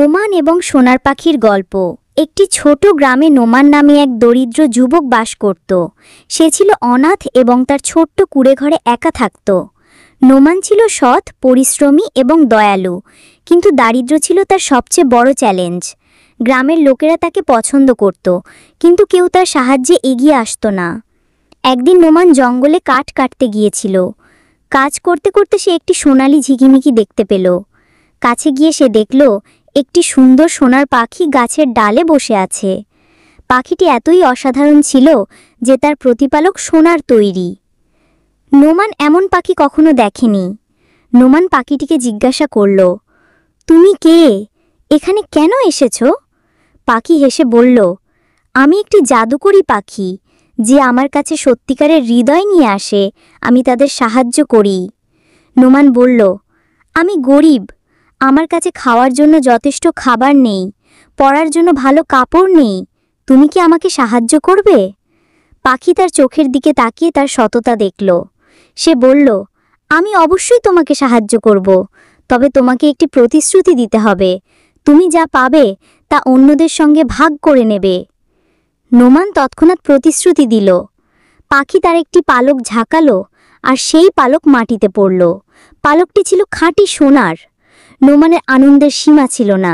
নোমান এবং সোনার পাখির গল্প। একটি ছোট গ্রামে নোমান নামে এক দরিদ্র যুবক বাস করত। সে ছিল অনাথ এবং তার ছোট্ট কুঁড়েঘরে একা থাকত। নোমান ছিল সৎ, পরিশ্রমী এবং দয়ালু, কিন্তু দারিদ্র্য ছিল তার সবচেয়ে বড় চ্যালেঞ্জ। গ্রামের লোকেরা তাকে পছন্দ করত, কিন্তু কেউ তার সাহায্যে এগিয়ে আসত না। একদিন নোমান জঙ্গলে কাঠ কাটতে গিয়েছিল। কাজ করতে করতে সে একটি সোনালি ঝিকিমিকি দেখতে পেল। কাছে গিয়ে সে দেখল একটি সুন্দর সোনার পাখি গাছের ডালে বসে আছে। পাখিটি এতই অসাধারণ ছিল যে তার প্রতিপালক সোনার তৈরি। নোমান এমন পাখি কখনো দেখেনি। নোমান পাখিটিকে জিজ্ঞাসা করল, তুমি কে? এখানে কেন এসেছ? পাখি হেসে বলল, আমি একটি জাদুকরী পাখি, যে আমার কাছে সত্যিকারের হৃদয় নিয়ে আসে। আমি তাদের সাহায্য করি। নোমান বলল, আমি গরিব, আমার কাছে খাওয়ার জন্য যথেষ্ট খাবার নেই, পরার জন্য ভালো কাপড় নেই। তুমি কি আমাকে সাহায্য করবে? পাখি তার চোখের দিকে তাকিয়ে তার সততা দেখল। সে বলল, আমি অবশ্যই তোমাকে সাহায্য করব, তবে তোমাকে একটি প্রতিশ্রুতি দিতে হবে। তুমি যা পাবে তা অন্যদের সঙ্গে ভাগ করে নেবে। নোমান তৎক্ষণাৎ প্রতিশ্রুতি দিল। পাখি তার একটি পালক ঝাঁকালো, আর সেই পালক মাটিতে পড়ল। পালকটি ছিল খাঁটি সোনার। নোমানের আনন্দের সীমা ছিল না।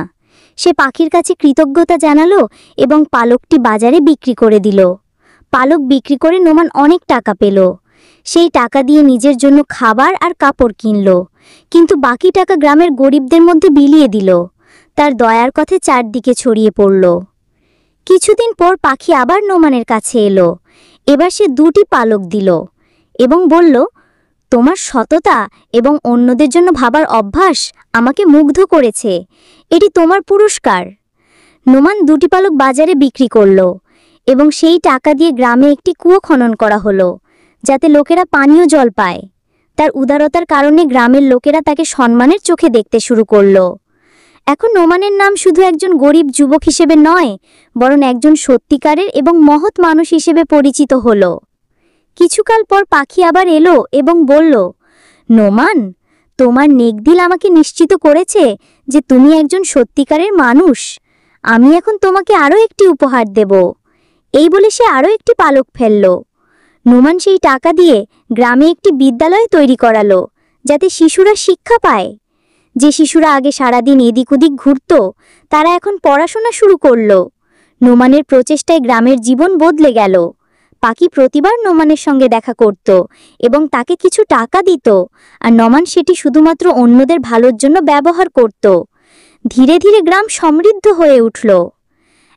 সে পাখির কাছে কৃতজ্ঞতা জানালো এবং পালকটি বাজারে বিক্রি করে দিল। পালক বিক্রি করে নোমান অনেক টাকা পেল। সেই টাকা দিয়ে নিজের জন্য খাবার আর কাপড় কিনল, কিন্তু বাকি টাকা গ্রামের গরিবদের মধ্যে বিলিয়ে দিল। তার দয়ার কথা চারদিকে ছড়িয়ে পড়ল। কিছুদিন পর পাখি আবার নোমানের কাছে এলো। এবার সে 2টি পালক দিল এবং বলল, তোমার সততা এবং অন্যদের জন্য ভাবার অভ্যাস আমাকে মুগ্ধ করেছে। এটি তোমার পুরস্কার। নোমান 2টি পালক বাজারে বিক্রি করল এবং সেই টাকা দিয়ে গ্রামে একটি কুয়ো খনন করা হলো, যাতে লোকেরা পানীয় জল পায়। তার উদারতার কারণে গ্রামের লোকেরা তাকে সম্মানের চোখে দেখতে শুরু করল। এখন নোমানের নাম শুধু একজন গরিব যুবক হিসেবে নয়, বরং একজন সত্যিকারের এবং মহৎ মানুষ হিসেবে পরিচিত হল। কিছুকাল পর পাখি আবার এলো এবং বলল, নোমান, তোমার নেকদিল আমাকে নিশ্চিত করেছে যে তুমি একজন সত্যিকারের মানুষ। আমি এখন তোমাকে আরও একটি উপহার দেব। এই বলে সে আরও একটি পালক ফেলল। নোমান সেই টাকা দিয়ে গ্রামে একটি বিদ্যালয় তৈরি করালো, যাতে শিশুরা শিক্ষা পায়। যে শিশুরা আগে সারাদিন এদিক ওদিক ঘুরত, তারা এখন পড়াশোনা শুরু করল। নোমানের প্রচেষ্টায় গ্রামের জীবন বদলে গেল। পাখি প্রতিবার নোমানের সঙ্গে দেখা করত এবং তাকে কিছু টাকা দিত, আর নোমান সেটি শুধুমাত্র অন্যদের ভালোর জন্য ব্যবহার করত। ধীরে ধীরে গ্রাম সমৃদ্ধ হয়ে উঠল।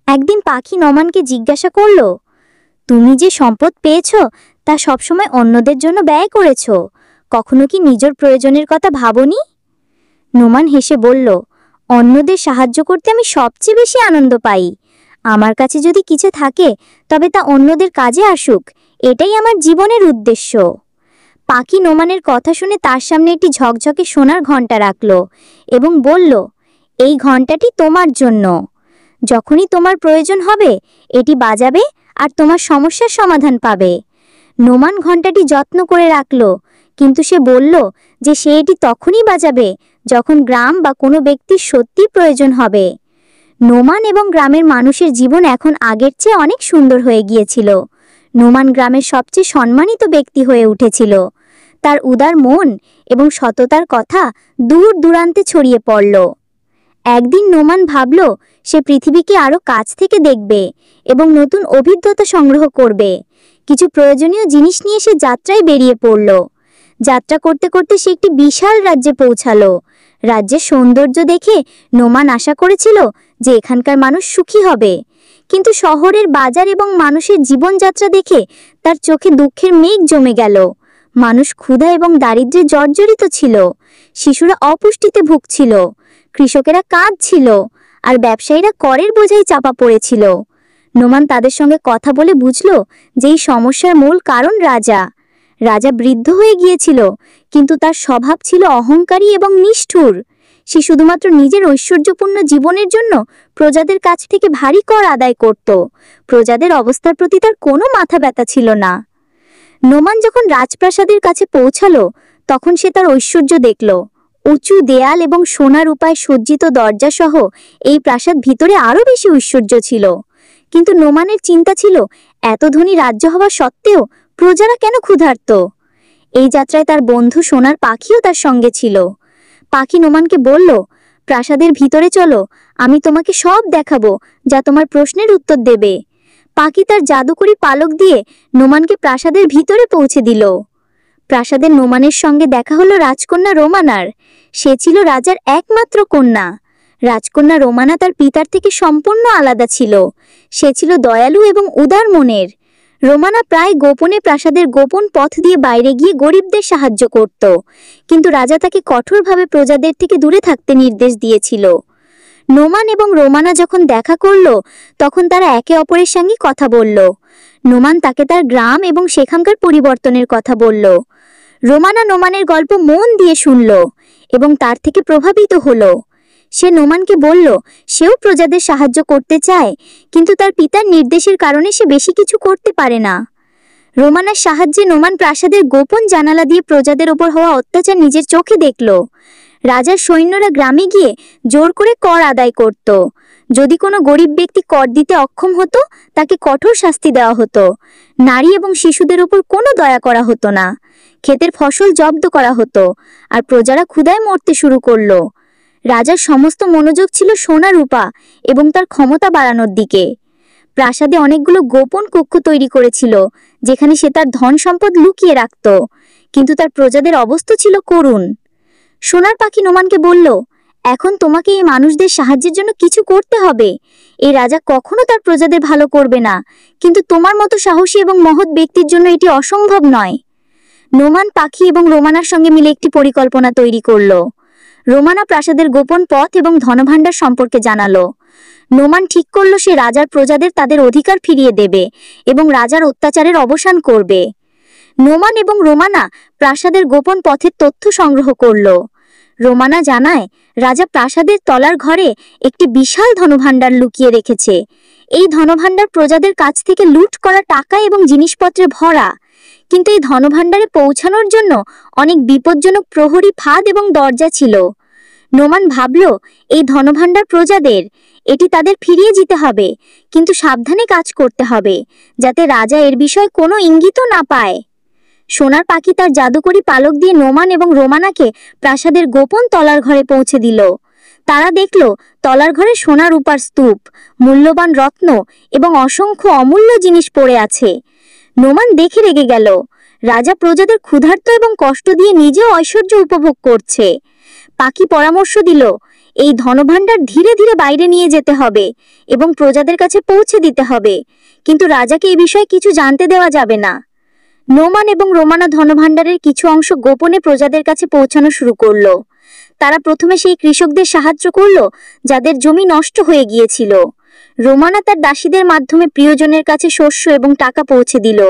একদিন পাখি নোমানকে জিজ্ঞাসা করল, তুমি যে সম্পদ পেয়েছ তা সবসময় অন্যদের জন্য ব্যয় করেছ, কখনো কি নিজের প্রয়োজনের কথা ভাবনি? নোমান হেসে বলল, অন্যদের সাহায্য করতে আমি সবচেয়ে বেশি আনন্দ পাই। আমার কাছে যদি কিছু থাকে তবে তা অন্যদের কাজে আসুক, এটাই আমার জীবনের উদ্দেশ্য। পাখি নোমানের কথা শুনে তার সামনে একটি ঝকঝকে সোনার ঘণ্টা রাখল এবং বলল, এই ঘণ্টাটি তোমার জন্য। যখনই তোমার প্রয়োজন হবে এটি বাজাবে আর তোমার সমস্যার সমাধান পাবে। নোমান ঘণ্টাটি যত্ন করে রাখল, কিন্তু সে বলল যে সে এটি তখনই বাজাবে যখন গ্রাম বা কোনো ব্যক্তির সত্যি প্রয়োজন হবে। নোমান এবং গ্রামের মানুষের জীবন এখন আগের চেয়ে অনেক সুন্দর হয়ে গিয়েছিল। নোমান গ্রামের সবচেয়ে সম্মানিত ব্যক্তি হয়ে উঠেছিল। তার উদার মন এবং সততার কথা দূর দূরান্তে ছড়িয়ে পড়ল। একদিন নোমান ভাবল সে পৃথিবীকে আরও কাছ থেকে দেখবে এবং নতুন অভিজ্ঞতা সংগ্রহ করবে। কিছু প্রয়োজনীয় জিনিস নিয়ে সে যাত্রায় বেরিয়ে পড়ল। যাত্রা করতে করতে সে একটি বিশাল রাজ্যে পৌঁছালো। রাজ্যের সৌন্দর্য দেখে নোমান আশা করেছিল যে এখানকার মানুষ সুখী হবে, কিন্তু শহরের বাজার এবং মানুষের জীবনযাত্রা দেখে তার চোখে দুঃখের মেঘ জমে গেল। মানুষ ক্ষুধা এবং দারিদ্র্যে জর্জরিত ছিল। শিশুরা অপুষ্টিতে ভুগছিল, কৃষকেরা কাঁদছিল, আর ব্যবসায়ীরা করের বোঝায় চাপা পড়েছিল। নোমান তাদের সঙ্গে কথা বলে বুঝল যে এই সমস্যার মূল কারণ রাজা। রাজা বৃদ্ধ হয়ে গিয়েছিল, কিন্তু তার স্বভাব ছিল অহংকারী এবং নিষ্ঠুর। সে শুধুমাত্র নিজের ঐশ্বর্যপূর্ণ জীবনের জন্য প্রজাদের কাছ থেকে ভারী কর আদায় করত। প্রজাদের অবস্থার প্রতি তার কোনো মাথা ব্যথা ছিল না। নোমান যখন রাজপ্রাসাদের কাছে পৌঁছালো, তখন সে তার ঐশ্বর্য দেখল। উঁচু দেয়াল এবং সোনার উপায় সজ্জিত দরজা সহ এই প্রাসাদ ভিতরে আরো বেশি ঐশ্বর্য ছিল। কিন্তু নোমানের চিন্তা ছিল, এত ধনী রাজ্য হওয়া সত্ত্বেও প্রজারা কেন ক্ষুধার্ত? এই যাত্রায় তার বন্ধু সোনার পাখিও তার সঙ্গে ছিল। পাখি নোমানকে বলল, প্রাসাদের ভিতরে চলো, আমি তোমাকে সব দেখাবো যা তোমার প্রশ্নের উত্তর দেবে। পাখি তার জাদুকরি পালক দিয়ে নোমানকে প্রাসাদের ভিতরে পৌঁছে দিল। প্রাসাদের নোমানের সঙ্গে দেখা হলো রাজকন্যা রোমানার। সে ছিল রাজার একমাত্র কন্যা। রাজকন্যা রোমানা তার পিতার থেকে সম্পূর্ণ আলাদা ছিল। সে ছিল দয়ালু এবং উদার মনের। রোমানা প্রায় গোপনে প্রাসাদের গোপন পথ দিয়ে বাইরে গিয়ে গরিবদের সাহায্য করত, কিন্তু রাজা তাকে কঠোরভাবে প্রজাদের থেকে দূরে থাকতে নির্দেশ দিয়েছিল। নোমান এবং রোমানা যখন দেখা করল, তখন তারা একে অপরের সঙ্গে কথা বলল। নোমান তাকে তার গ্রাম এবং সেখানকার পরিবর্তনের কথা বলল। রোমানা নোমানের গল্প মন দিয়ে শুনল এবং তার থেকে প্রভাবিত হলো। সে নোমানকে বলল, সেও প্রজাদের সাহায্য করতে চায়, কিন্তু তার পিতার নির্দেশের কারণে সে বেশি কিছু করতে পারে না। রোমানার সাহায্যে নোমান প্রাসাদের গোপন জানালা দিয়ে প্রজাদের ওপর হওয়া অত্যাচার নিজের চোখে দেখল। রাজার সৈন্যরা গ্রামে গিয়ে জোর করে কর আদায় করত। যদি কোনো গরিব ব্যক্তি কর দিতে অক্ষম হতো, তাকে কঠোর শাস্তি দেওয়া হতো। নারী এবং শিশুদের উপর কোনো দয়া করা হতো না। ক্ষেতের ফসল জব্দ করা হতো, আর প্রজারা ক্ষুধায় মরতে শুরু করল। রাজার সমস্ত মনোযোগ ছিল সোনা রূপা এবং তার ক্ষমতা বাড়ানোর দিকে। প্রাসাদে অনেকগুলো গোপন কক্ষ তৈরি করেছিল, যেখানে সে তার ধন সম্পদ লুকিয়ে রাখত, কিন্তু তার প্রজাদের অবস্থা ছিল করুণ। সোনার পাখি নোমানকে বলল, এখন তোমাকে এই মানুষদের সাহায্যের জন্য কিছু করতে হবে। এই রাজা কখনো তার প্রজাদের ভালো করবে না, কিন্তু তোমার মতো সাহসী এবং মহৎ ব্যক্তির জন্য এটি অসম্ভব নয়। নোমান পাখি এবং রোমানার সঙ্গে মিলে একটি পরিকল্পনা তৈরি করল। রোমানা প্রাসাদের গোপন পথ এবং ধনভাণ্ডার সম্পর্কে জানালো। নোমান ঠিক করল সে রাজার প্রজাদের তাদের অধিকার ফিরিয়ে দেবে এবং রাজার অত্যাচারের অবসান করবে। নোমান এবং রোমানা প্রাসাদের গোপন পথের তথ্য সংগ্রহ করল। রোমানা জানায়, রাজা প্রাসাদের তলার ঘরে একটি বিশাল ধনভাণ্ডার লুকিয়ে রেখেছে। এই ধনভাণ্ডার প্রজাদের কাছ থেকে লুট করা টাকা এবং জিনিসপত্রে ভরা, কিন্তু এই ধনভাণ্ডারে পৌঁছানোর জন্য অনেক বিপজ্জনক প্রহরী ফাঁদ এবং দরজা ছিল। নোমান ভাবল, এই ধনভাণ্ডার প্রজাদের, এটি তাদের ফিরিয়ে যেতে হবে, কিন্তু সাবধানে কাজ করতে হবে, যাতে রাজা এর বিষয়ে কোনো ইঙ্গিতও না পায়। সোনার পাখি তার জাদুকরি পালক দিয়ে নোমান এবং রোমানাকে প্রাসাদের গোপন তলার ঘরে পৌঁছে দিল। তারা দেখল তলার ঘরে সোনা রূপার স্তূপ, মূল্যবান রত্ন এবং অসংখ্য অমূল্য জিনিস পড়ে আছে। নোমান দেখে রেগে গেল। রাজা প্রজাদের ক্ষুধার্ত এবং কষ্ট দিয়ে নিজেও ঐশ্বর্য উপভোগ করছে। পাখি পরামর্শ দিল, এই ধনভাণ্ডার ধীরে ধীরে বাইরে নিয়ে যেতে হবে এবং প্রজাদের কাছে পৌঁছে দিতে হবে, কিন্তু রাজাকে এই বিষয়ে কিছু জানতে দেওয়া যাবে না। নোমান এবং রোমানা ধনভাণ্ডারের কিছু অংশ গোপনে প্রজাদের কাছে পৌঁছানো শুরু করল। তারা প্রথমে সেই কৃষকদের সাহায্য করল যাদের জমি নষ্ট হয়ে গিয়েছিল। রোমানা তার দাসীদের মাধ্যমে প্রিয়জনের কাছে শস্য এবং টাকা পৌঁছে দিল।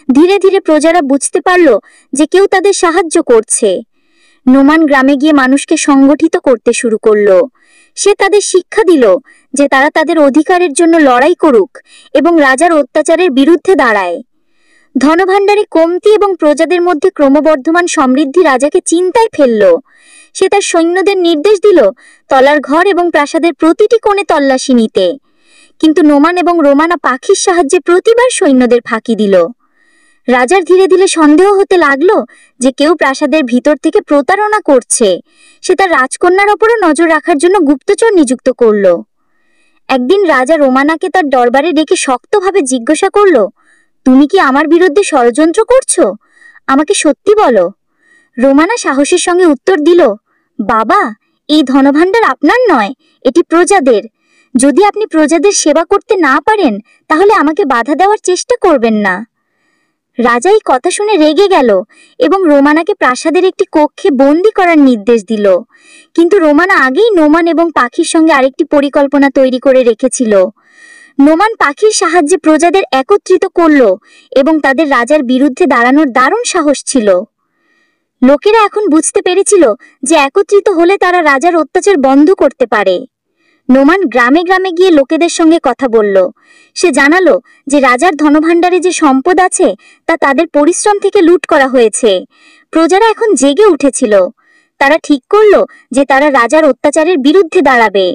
ধীরে ধীরে প্রজারা বুঝতে পারল যে কেউ তাদের সাহায্য করছে। নোমান গ্রামে গিয়ে মানুষকে সংগঠিত করতে শুরু করল। সে তাদের শিক্ষা দিল যে তারা তাদের অধিকারের জন্য লড়াই করুক এবং রাজার অত্যাচারের বিরুদ্ধে দাঁড়ায়। ধনভাণ্ডারে কমতি এবং প্রজাদের মধ্যে ক্রমবর্ধমান সমৃদ্ধি রাজাকে চিন্তায় ফেলল। সে তার সৈন্যদের নির্দেশ দিল তলার ঘর এবং প্রাসাদের প্রতিটি কোণে তল্লাশি নিতে, কিন্তু নোমান এবং রোমানা পাখির সাহায্যে প্রতিবার সৈন্যদের ফাঁকি দিল। রাজার ধীরে ধীরে সন্দেহ হতে লাগলো যে কেউ প্রাসাদের ভিতর থেকে প্রতারণা করছে। সে তার রাজকন্যার ওপরও নজর রাখার জন্য গুপ্তচর নিযুক্ত করল। একদিন রাজা রোমানাকে তার দরবারে ডেকে শক্তভাবে জিজ্ঞাসা করল, তুমি কি আমার বিরুদ্ধে ষড়যন্ত্র করছো? আমাকে সত্যি বলো। রোমানা সাহসের সঙ্গে উত্তর দিল, বাবা, এই ধনভাণ্ডার আপনার নয়, এটি প্রজাদের। যদি আপনি প্রজাদের সেবা করতে না পারেন, তাহলে আমাকে বাধা দেওয়ার চেষ্টা করবেন না। রাজা এই কথা শুনে রেগে গেল এবং রোমানাকে প্রাসাদের একটি কক্ষে বন্দী করার নির্দেশ দিল। কিন্তু রোমানা আগেই নোমান এবং পাখির সঙ্গে আরেকটি পরিকল্পনা তৈরি করে রেখেছিল। নোমান পাখির সাহায্যে প্রজাদের একত্রিত করল এবং তাদের রাজার বিরুদ্ধে দাঁড়ানোর দারুণ সাহস ছিল। লোকেরা এখন বুঝতে পেরেছিল যে একত্রিত হলে তারা রাজার অত্যাচার বন্ধ করতে পারে। নোমান গ্রামে গ্রামে গিয়ে লোকেদের সঙ্গে কথা বলল। সে জানালো যে রাজার ধনভাণ্ডারে যে সম্পদ আছে তা তাদের পরিশ্রম থেকে লুট করা হয়েছে। প্রজারা এখন জেগে উঠেছিল। তারা ঠিক করলো যে তারা রাজার অত্যাচারের বিরুদ্ধে দাঁড়াবে।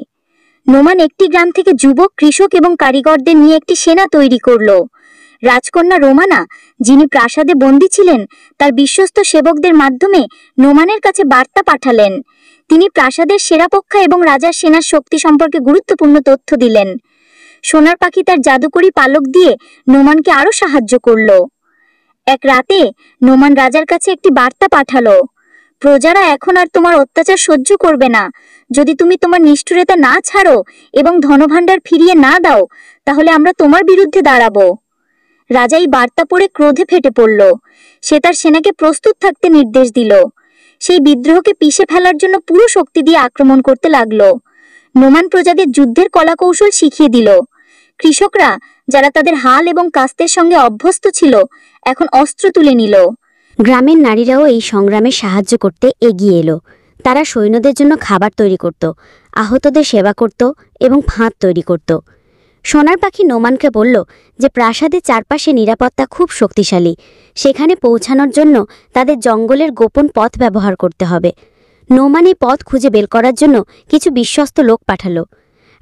নোমান একটি গ্রাম থেকে যুবক, কৃষক এবং কারিগরদের নিয়ে একটি সেনা তৈরি করলো। রাজকন্যা রোমানা, যিনি প্রাসাদে বন্দী ছিলেন, তার বিশ্বস্ত সেবকদের মাধ্যমে নোমানের কাছে বার্তা পাঠালেন। তিনি প্রাসাদের সেরাপক্ষা এবং রাজার সেনার শক্তি সম্পর্কে গুরুত্বপূর্ণ তথ্য দিলেন। সোনার পাখি তার জাদুকরি পালক দিয়ে নোমানকে আরো সাহায্য করল। এক রাতে নোমান রাজার কাছে একটি বার্তা পাঠালো। প্রজারা এখন আর তোমার অত্যাচার সহ্য করবে না। যদি তুমি তোমার নিষ্ঠুরতা না ছাড়ো এবং ধনভাণ্ডার ফিরিয়ে না দাও, তাহলে আমরা তোমার বিরুদ্ধে দাঁড়াবো। রাজা এই বার্তা পড়ে ক্রোধে ফেটে পড়ল। সে তার সেনাকে প্রস্তুত থাকতে নির্দেশ দিল। সেই বিদ্রোহকে পিষে ফেলার জন্য পুরো শক্তি দিয়ে আক্রমণ করতে লাগলো। নোমান প্রজাদের যুদ্ধের কলাকৌশল শিখিয়ে দিল। কৃষকরা, যারা তাদের হাল এবং কাস্তের সঙ্গে অভ্যস্ত ছিল, এখন অস্ত্র তুলে নিল। গ্রামের নারীরাও এই সংগ্রামে সাহায্য করতে এগিয়ে এলো। তারা সৈন্যদের জন্য খাবার তৈরি করত, আহতদের সেবা করত এবং ফাঁদ তৈরি করত। সোনার পাখি নোমানকে বলল যে প্রাসাদের চারপাশে নিরাপত্তা খুব শক্তিশালী। সেখানে পৌঁছানোর জন্য তাদের জঙ্গলের গোপন পথ ব্যবহার করতে হবে। নোমান এই পথ খুঁজে বের করার জন্য কিছু বিশ্বস্ত লোক পাঠালো।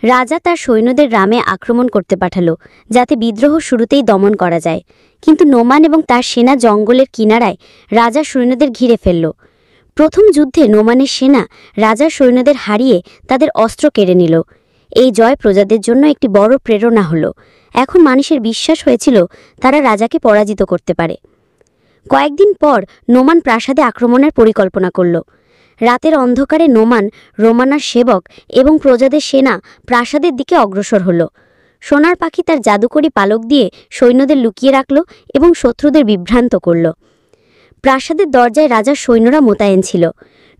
রাজা তার সৈন্যদের গ্রামে আক্রমণ করতে পাঠালো, যাতে বিদ্রোহ শুরুতেই দমন করা যায়। কিন্তু নোমান এবং তার সেনা জঙ্গলের কিনারায় রাজার সৈন্যদের ঘিরে ফেলল। প্রথম যুদ্ধে নোমানের সেনা রাজার সৈন্যদের হারিয়ে তাদের অস্ত্র কেড়ে নিল। এই জয় প্রজাদের জন্য একটি বড় প্রেরণা হলো। এখন মানুষের বিশ্বাস হয়েছিল তারা রাজাকে পরাজিত করতে পারে। কয়েকদিন পর নোমান প্রাসাদে আক্রমণের পরিকল্পনা করল। রাতের অন্ধকারে নোমান, রোমানার সেবক এবং প্রজাদের সেনা প্রাসাদের দিকে অগ্রসর হল। সোনার পাখি তার জাদুকরি পালক দিয়ে সৈন্যদের লুকিয়ে রাখল এবং শত্রুদের বিভ্রান্ত করল। প্রাসাদের দরজায় রাজার সৈন্যরা মোতায়েন ছিল।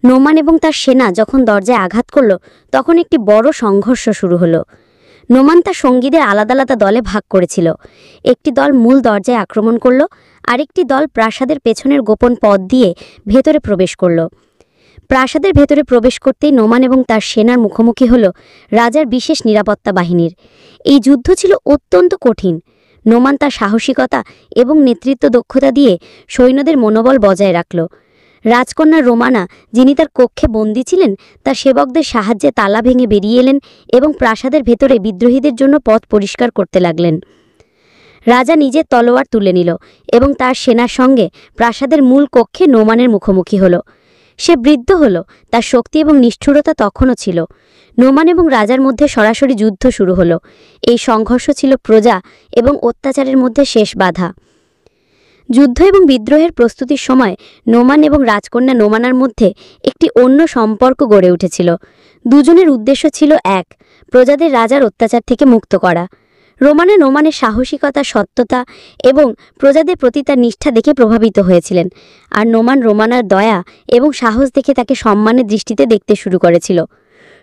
নোমান এবং তার সেনা যখন দরজায় আঘাত করল, তখন একটি বড় সংঘর্ষ শুরু হলো। নোমান তার সঙ্গীদের আলাদা আলাদা দলে ভাগ করেছিল। একটি দল মূল দরজায় আক্রমণ করল, আরেকটি দল প্রাসাদের পেছনের গোপন পথ দিয়ে ভেতরে প্রবেশ করল। প্রাসাদের ভেতরে প্রবেশ করতেই নোমান এবং তার সেনার মুখোমুখি হল রাজার বিশেষ নিরাপত্তা বাহিনীর। এই যুদ্ধ ছিল অত্যন্ত কঠিন। নোমান তার সাহসিকতা এবং নেতৃত্ব দক্ষতা দিয়ে সৈন্যদের মনোবল বজায় রাখল। রাজকন্যা রোমানা, যিনি তার কক্ষে বন্দী ছিলেন, তার সেবকদের সাহায্যে তালা ভেঙে বেরিয়ে এলেন এবং প্রাসাদের ভেতরে বিদ্রোহীদের জন্য পথ পরিষ্কার করতে লাগলেন। রাজা নিজের তলোয়ার তুলে নিল এবং তার সেনার সঙ্গে প্রাসাদের মূল কক্ষে নোমানের মুখোমুখি হল। সে বৃদ্ধ হল, তার শক্তি এবং নিষ্ঠুরতা তখনও ছিল। নোমান এবং রাজার মধ্যে সরাসরি যুদ্ধ শুরু হলো। এই সংঘর্ষ ছিল প্রজা এবং অত্যাচারের মধ্যে শেষ বাধা। যুদ্ধ এবং বিদ্রোহের প্রস্তুতির সময় নোমান এবং রাজকন্যা নোমানার মধ্যে একটি অন্য সম্পর্ক গড়ে উঠেছিল। দুজনের উদ্দেশ্য ছিল এক, প্রজাদের রাজার অত্যাচার থেকে মুক্ত করা। নোমানের সাহসিকতা, সত্যতা এবং প্রজাদের প্রতি তার নিষ্ঠা দেখে প্রভাবিত হয়েছিলেন, আর নোমান রোমানার দয়া এবং সাহস দেখে তাকে সম্মানের দৃষ্টিতে দেখতে শুরু করেছিল।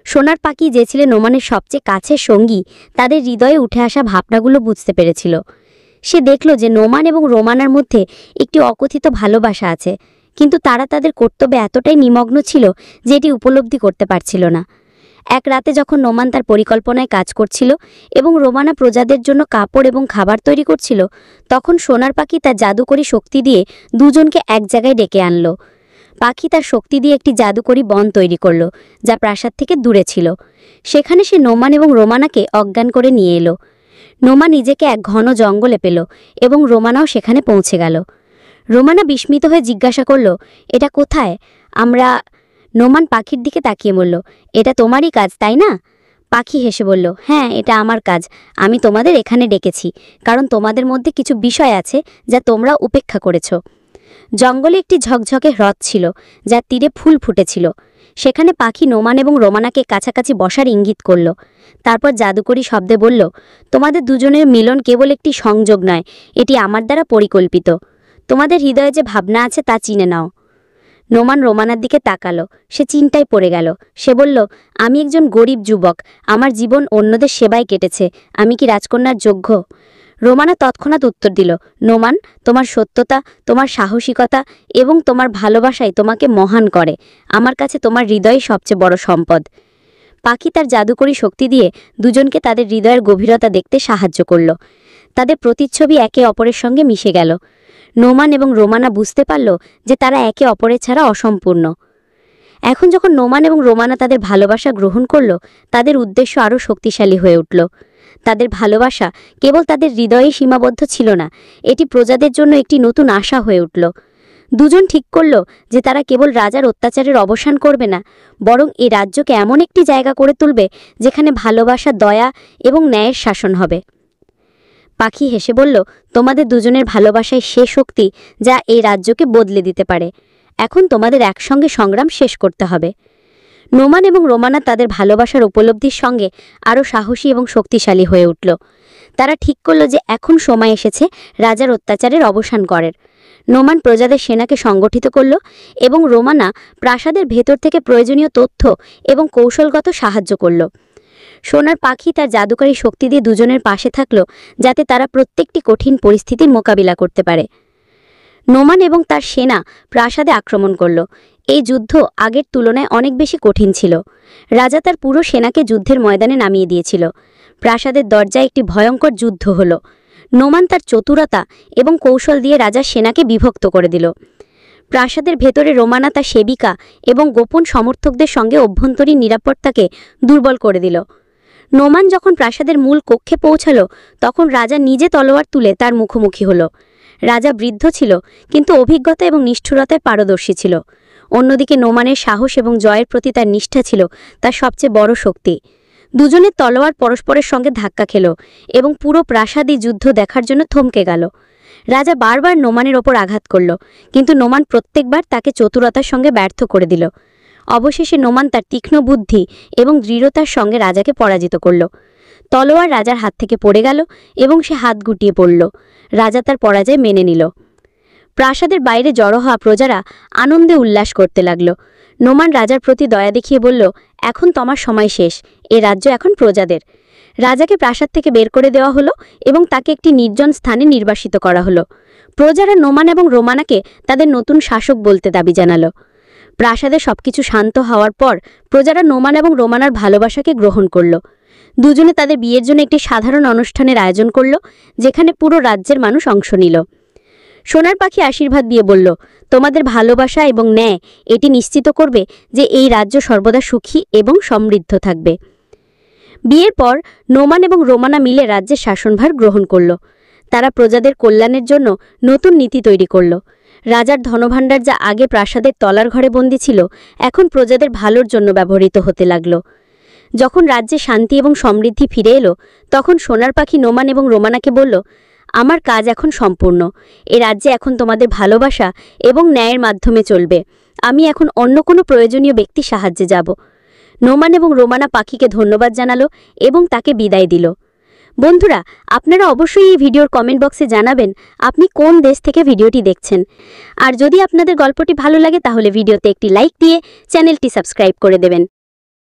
সোনার পাখি, যে ছিলেন নোমানের সবচেয়ে কাছের সঙ্গী, তাদের হৃদয়ে উঠে আসা ভাবনাগুলো বুঝতে পেরেছিল। সে দেখল যে নোমান এবং রোমানার মধ্যে একটি অকথিত ভালোবাসা আছে, কিন্তু তারা তাদের কর্তব্যে এতটাই নিমগ্ন ছিল যে এটি উপলব্ধি করতে পারছিল না। এক রাতে যখন নোমান তার পরিকল্পনায় কাজ করছিল এবং রোমানা প্রজাদের জন্য কাপড় এবং খাবার তৈরি করছিল, তখন সোনার পাখি তার জাদুকরি শক্তি দিয়ে দুজনকে এক জায়গায় ডেকে আনল। পাখি তার শক্তি দিয়ে একটি জাদুকরি বন তৈরি করল, যা প্রাসাদ থেকে দূরে ছিল। সেখানে সে নোমান এবং রোমানাকে অজ্ঞান করে নিয়ে এলো। নোমান নিজেকে এক ঘন জঙ্গলে পেল এবং রোমানাও সেখানে পৌঁছে গেল। রোমানা বিস্মিত হয়ে জিজ্ঞাসা করল, এটা কোথায়? নোমান পাখির দিকে তাকিয়ে বলল, এটা তোমারই কাজ, তাই না? পাখি হেসে বলল, হ্যাঁ, এটা আমার কাজ। আমি তোমাদের এখানে ডেকেছি কারণ তোমাদের মধ্যে কিছু বিষয় আছে যা তোমরা উপেক্ষা করেছ। জঙ্গলে একটি ঝকঝকে হ্রদ ছিল, যার তীরে ফুল ফুটেছিল। সেখানে পাখি নোমান এবং রোমানাকে কাছাকাছি বসার ইঙ্গিত করল। তারপর জাদুকরি শব্দে বলল, তোমাদের দুজনের মিলন কেবল একটি সংযোগ নয়, এটি আমার দ্বারা পরিকল্পিত। তোমাদের হৃদয়ে যে ভাবনা আছে তা চিনে নাও। নোমান রোমানার দিকে তাকালো। সে চিন্তায় পড়ে গেল। সে বলল, আমি একজন গরিব যুবক, আমার জীবন অন্যদের সেবায় কেটেছে। আমি কি রাজকন্যার যোগ্য? রোমানা তৎক্ষণাৎ উত্তর দিল, নোমান, তোমার সত্যতা, তোমার সাহসিকতা এবং তোমার ভালোবাসাই তোমাকে মহান করে। আমার কাছে তোমার হৃদয়ই সবচেয়ে বড় সম্পদ। পাখি তার জাদুকরি শক্তি দিয়ে দুজনকে তাদের হৃদয়ের গভীরতা দেখতে সাহায্য করল। তাদের প্রতিচ্ছবি একে অপরের সঙ্গে মিশে গেল। নোমান এবং রোমানা বুঝতে পারল যে তারা একে অপরের ছাড়া অসম্পূর্ণ। এখন যখন নোমান এবং রোমানা তাদের ভালোবাসা গ্রহণ করল, তাদের উদ্দেশ্য আরও শক্তিশালী হয়ে উঠল। তাদের ভালোবাসা কেবল তাদের হৃদয়ে সীমাবদ্ধ ছিল না, এটি প্রজাদের জন্য একটি নতুন আশা হয়ে উঠল। দুজন ঠিক করল যে তারা কেবল রাজার অত্যাচারের অবসান করবে না, বরং এই রাজ্যকে এমন একটি জায়গা করে তুলবে যেখানে ভালোবাসা, দয়া এবং ন্যায়ের শাসন হবে। পাখি হেসে বলল, তোমাদের দুজনের ভালোবাসায় সে শক্তি যা এই রাজ্যকে বদলে দিতে পারে। এখন তোমাদের একসঙ্গে সংগ্রাম শেষ করতে হবে। নোমান এবং রোমানা তাদের ভালোবাসার উপলব্ধির সঙ্গে আরও সাহসী এবং শক্তিশালী হয়ে উঠল। তারা ঠিক করল যে এখন সময় এসেছে রাজার অত্যাচারের অবসান করার। নোমান প্রজাদের সেনাকে সংগঠিত করল এবং রোমানা প্রাসাদের ভেতর থেকে প্রয়োজনীয় তথ্য এবং কৌশলগত সাহায্য করল। সোনার পাখি তার জাদুকরী শক্তি দিয়ে দুজনের পাশে থাকল, যাতে তারা প্রত্যেকটি কঠিন পরিস্থিতির মোকাবিলা করতে পারে। নোমান এবং তার সেনা প্রাসাদে আক্রমণ করল। এই যুদ্ধ আগের তুলনায় অনেক বেশি কঠিন ছিল। রাজা তার পুরো সেনাকে যুদ্ধের ময়দানে নামিয়ে দিয়েছিল। প্রাসাদের দরজায় একটি ভয়ঙ্কর যুদ্ধ হল। নোমান তার চতুরতা এবং কৌশল দিয়ে রাজার সেনাকে বিভক্ত করে দিল। প্রাসাদের ভেতরে রোমানা তার সেবিকা এবং গোপন সমর্থকদের সঙ্গে অভ্যন্তরীণ নিরাপত্তাকে দুর্বল করে দিল। নোমান যখন প্রাসাদের মূল কক্ষে পৌঁছাল, তখন রাজা নিজে তলোয়ার তুলে তার মুখোমুখি হল। রাজা বৃদ্ধ ছিল, কিন্তু অভিজ্ঞতা এবং নিষ্ঠুরতায় পারদর্শী ছিল। অন্যদিকে নোমানের সাহস এবং জয়ের প্রতি তার নিষ্ঠা ছিল তার সবচেয়ে বড় শক্তি। দুজনের তলোয়ার পরস্পরের সঙ্গে ধাক্কা খেল এবং পুরো প্রাসাদই যুদ্ধ দেখার জন্য থমকে গেল। রাজা বারবার নোমানের ওপর আঘাত করল, কিন্তু নোমান প্রত্যেকবার তাকে চতুরতার সঙ্গে ব্যর্থ করে দিল। অবশেষে নোমান তার তীক্ষ্ণ বুদ্ধি এবং দৃঢ়তার সঙ্গে রাজাকে পরাজিত করল। তলোয়ার রাজার হাত থেকে পড়ে গেল এবং সে হাত গুটিয়ে পড়ল। রাজা তার পরাজয় মেনে নিল। প্রাসাদের বাইরে জড়ো হওয়া প্রজারা আনন্দে উল্লাস করতে লাগল। নোমান রাজার প্রতি দয়া দেখিয়ে বলল, এখন তোমার সময় শেষ, এ রাজ্য এখন প্রজাদের। রাজাকে প্রাসাদ থেকে বের করে দেওয়া হলো এবং তাকে একটি নির্জন স্থানে নির্বাসিত করা হলো। প্রজারা নোমান এবং রোমানাকে তাদের নতুন শাসক বলতে দাবি জানালো। প্রাসাদে সবকিছু শান্ত হওয়ার পর প্রজারা নোমান এবং রোমানার ভালোবাসাকে গ্রহণ করল। দুজনে তাদের বিয়ের জন্য একটি সাধারণ অনুষ্ঠানের আয়োজন করল, যেখানে পুরো রাজ্যের মানুষ অংশ নিল। সোনার পাখি আশীর্বাদ দিয়ে বলল, তোমাদের ভালোবাসা এবং ন্যায় এটি নিশ্চিত করবে যে এই রাজ্য সর্বদা সুখী এবং সমৃদ্ধ থাকবে। বিয়ের পর নোমান এবং রোমানা মিলে রাজ্যের শাসনভার গ্রহণ করল। তারা প্রজাদের কল্যাণের জন্য নতুন নীতি তৈরি করল। রাজার ধনভাণ্ডার, যা আগে প্রাসাদের তলার ঘরে বন্দী ছিল, এখন প্রজাদের ভালোর জন্য ব্যবহৃত হতে লাগল। যখন রাজ্যে শান্তি এবং সমৃদ্ধি ফিরে এলো, তখন সোনার পাখি নোমান এবং রোমানাকে বলল, আমার কাজ এখন সম্পূর্ণ। এ রাজ্যে এখন তোমাদের ভালোবাসা এবং ন্যায়ের মাধ্যমে চলবে। আমি এখন অন্য কোনো প্রয়োজনীয় ব্যক্তির সাহায্যে যাব। নোমান এবং রোমানা পাখিকে ধন্যবাদ জানালো এবং তাকে বিদায় দিল। বন্ধুরা, আপনারা অবশ্যই এই ভিডিওর কমেন্ট বক্সে জানাবেন আপনি কোন দেশ থেকে ভিডিওটি দেখছেন। আর যদি আপনাদের গল্পটি ভালো লাগে তাহলে ভিডিওতে একটি লাইক দিয়ে চ্যানেলটি সাবস্ক্রাইব করে দেবেন।